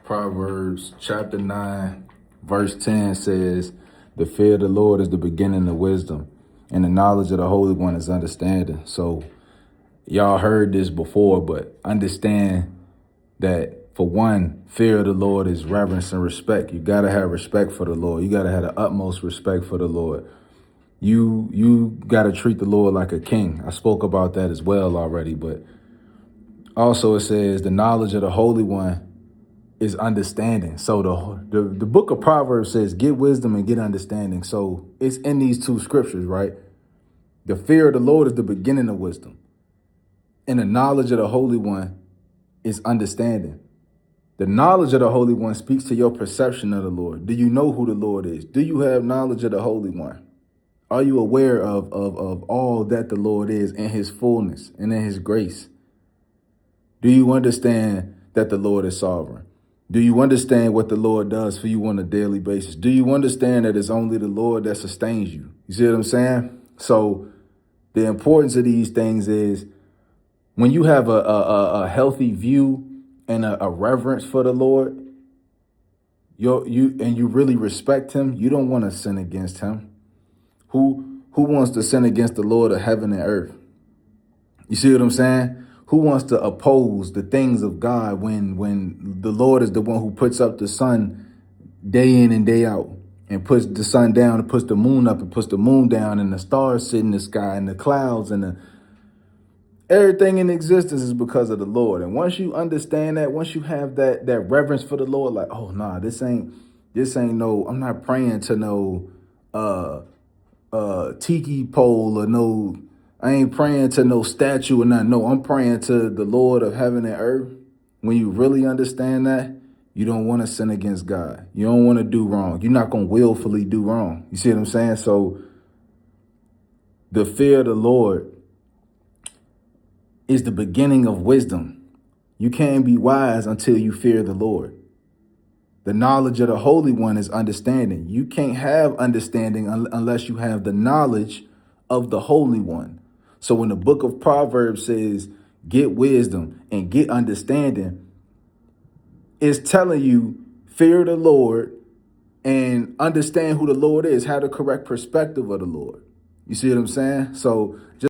Proverbs chapter 9, verse 10 says, the fear of the Lord is the beginning of wisdom, and the knowledge of the Holy One is understanding. So y'all heard this before, but understand that for one, fear of the Lord is reverence and respect. You got to have respect for the Lord. You got to have the utmost respect for the Lord. You got to treat the Lord like a king. I spoke about that as well already, but also it says the knowledge of the Holy One is understanding. So the book of Proverbs says, get wisdom and get understanding. So it's in these two scriptures, right? The fear of the Lord is the beginning of wisdom, and the knowledge of the Holy One is understanding. The knowledge of the Holy One speaks to your perception of the Lord. Do you know who the Lord is? Do you have knowledge of the Holy One? Are you aware of all that the Lord is in his fullness and in his grace? Do you understand that the Lord is sovereign? Do you understand what the Lord does for you on a daily basis? Do you understand that it's only the Lord that sustains you? You see what I'm saying? So the importance of these things is when you have a healthy view and a reverence for the Lord, you really respect him, you don't want to sin against him. Who wants to sin against the Lord of heaven and earth? You see what I'm saying? Who wants to oppose the things of God when the Lord is the one who puts up the sun day in and day out, and puts the sun down and puts the moon up and puts the moon down, and the stars sit in the sky and the clouds and everything in existence is because of the Lord. And once you understand that, once you have that reverence for the Lord, like, oh nah, this ain't no, I'm not praying to no tiki pole or no, I ain't praying to no statue or nothing. No, I'm praying to the Lord of heaven and earth. When you really understand that, you don't want to sin against God. You don't want to do wrong. You're not going to willfully do wrong. You see what I'm saying? So the fear of the Lord is the beginning of wisdom. You can't be wise until you fear the Lord. The knowledge of the Holy One is understanding. You can't have understanding unless you have the knowledge of the Holy One. So when the book of Proverbs says, get wisdom and get understanding, it's telling you fear the Lord and understand who the Lord is, have the correct perspective of the Lord. You see what I'm saying? So just